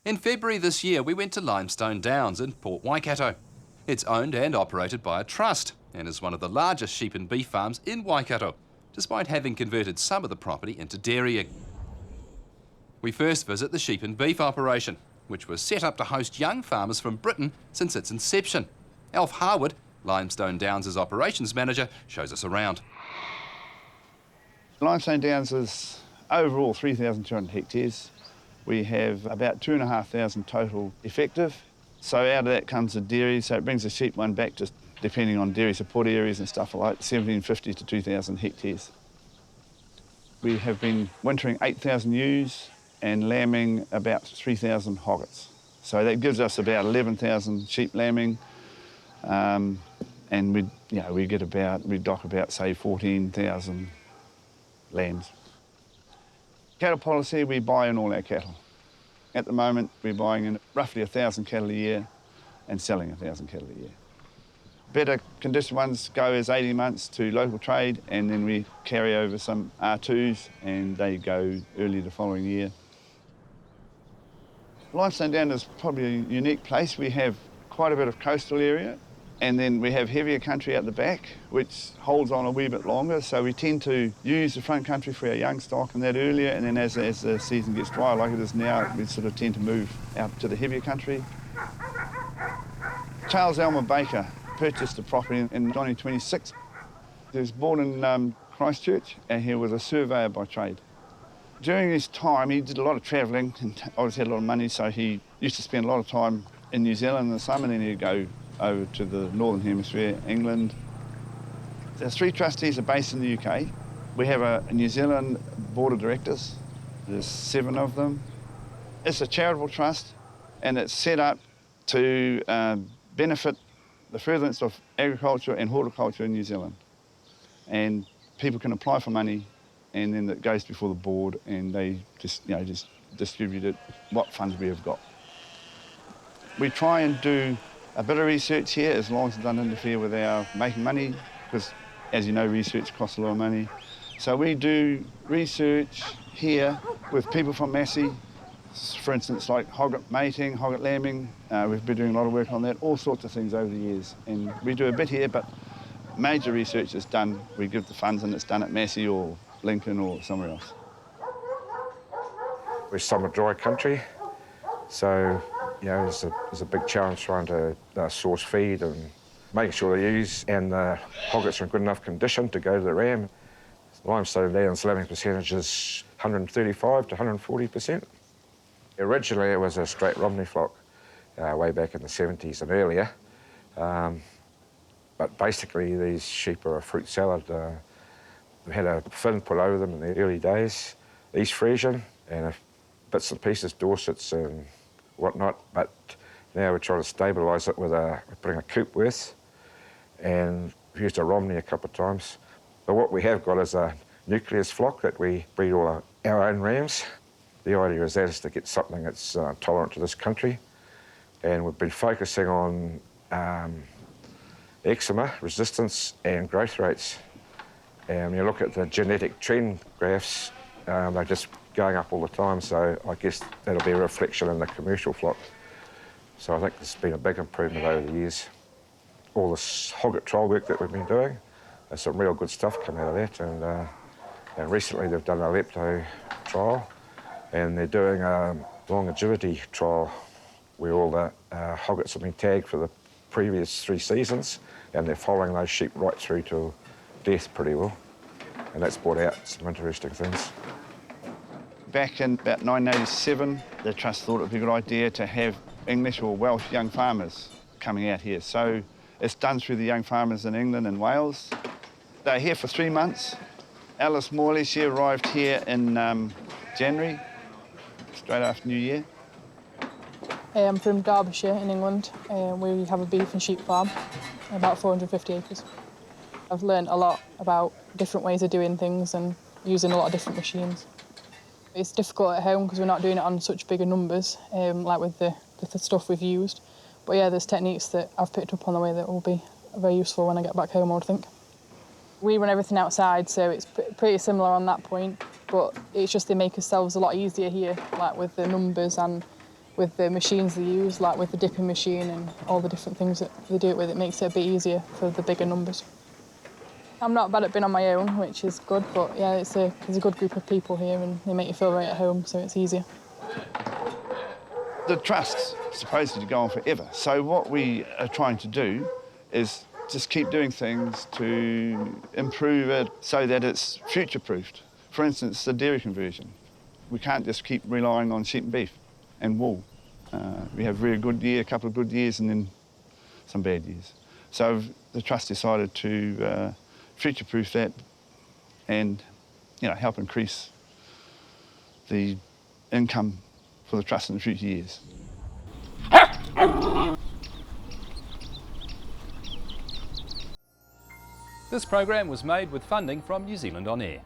In February this year, we went to Limestone Downs in Port Waikato. It's owned and operated by a trust and is one of the largest sheep and beef farms in Waikato, despite having converted some of the property into dairying. We first visit the sheep and beef operation, which was set up to host young farmers from Britain since its inception. Alf Harwood, Limestone Downs' operations manager, shows us around. Limestone Downs is overall 3,200 hectares. We have about 2,500 total effective. So out of that comes the dairy, so it brings the sheep one back, just depending on dairy support areas and stuff like 1,750 to 2,000 hectares. We have been wintering 8,000 ewes and lambing about 3,000 hoggets. So that gives us about 11,000 sheep lambing, and we dock about, say, 14,000 lambs. Cattle policy, we buy in all our cattle. At the moment, we're buying in roughly 1,000 cattle a year and selling 1,000 cattle a year. Better conditioned ones go as 18 months to local trade, and then we carry over some R2s and they go early the following year. Limestone Downs is probably a unique place. We have quite a bit of coastal area, and then we have heavier country at the back, which holds on a wee bit longer. So we tend to use the front country for our young stock and that earlier, and then as the season gets drier like it is now, we sort of tend to move out to the heavier country. Charles Elmer Baker purchased the property in 1926. He was born in Christchurch, and he was a surveyor by trade. During his time, he did a lot of travelling and obviously had a lot of money, so he used to spend a lot of time in New Zealand in the summer, and then he'd go over to the Northern Hemisphere, England. The three trustees are based in the UK. We have a New Zealand board of directors. There's 7 of them. It's a charitable trust, and it's set up to benefit the furtherance of agriculture and horticulture in New Zealand. And people can apply for money, and then it goes before the board, and they just distribute it, what funds we have got. We try and do a bit of research here, as long as it doesn't interfere with our making money, because, as you know, research costs a lot of money. So we do research here with people from Massey, for instance, like hogget mating, hogget lambing. We've been doing a lot of work on that, all sorts of things over the years. And we do a bit here, but major research is done. We give the funds, and it's done at Massey or Lincoln or somewhere else. We're summer dry country, so there's a big challenge trying to source feed and making sure the ewes and the hoggets are in good enough condition to go to the ram. Limestone Downs lambing percentage is 135 to 140%. Originally, it was a straight Romney flock way back in the 70s and earlier, but basically these sheep are a fruit salad. We had a fin put over them in the early days, East Frisian, and bits and pieces, Dorsets and whatnot, but now we're trying to stabilise it with putting a coop worth, and we've used a Romney a couple of times. But what we have got is a nucleus flock that we breed all our own rams. The idea is to get something that's tolerant to this country, and we've been focusing on eczema, resistance and growth rates. And when you look at the genetic trend graphs, they're just going up all the time, so I guess that'll be a reflection in the commercial flock. So I think there's been a big improvement over the years. All this hogget trial work that we've been doing, there's some real good stuff come out of that, and recently they've done a lepto trial, and they're doing a longevity trial where all the hoggets have been tagged for the previous 3 seasons, and they're following those sheep right through to death pretty well, and that's brought out some interesting things. Back in about 1987, the trust thought it would be a good idea to have English or Welsh young farmers coming out here. So it's done through the young farmers in England and Wales. They're here for 3 months. Alice Morley, she arrived here in January, straight after New Year. I'm from Derbyshire in England. We have a beef and sheep farm, about 450 acres. I've learned a lot about different ways of doing things and using a lot of different machines. It's difficult at home because we're not doing it on such bigger numbers, like with the stuff we've used. But yeah, there's techniques that I've picked up on the way that will be very useful when I get back home, I would think. We run everything outside, so it's pretty similar on that point, but it's just they make ourselves a lot easier here, like with the numbers and with the machines they use, like with the dipping machine and all the different things that they do it with, it makes it a bit easier for the bigger numbers. I'm not bad at being on my own, which is good, but yeah, there's a good group of people here and they make you feel right at home, so it's easier. The trust's supposed to go on forever, so what we are trying to do is just keep doing things to improve it so that it's future-proofed. For instance, the dairy conversion. We can't just keep relying on sheep and beef and wool. We have a very good year, a couple of good years, and then some bad years. So the trust decided to future-proof that and, help increase the income for the trust in the future years. This program was made with funding from New Zealand On Air.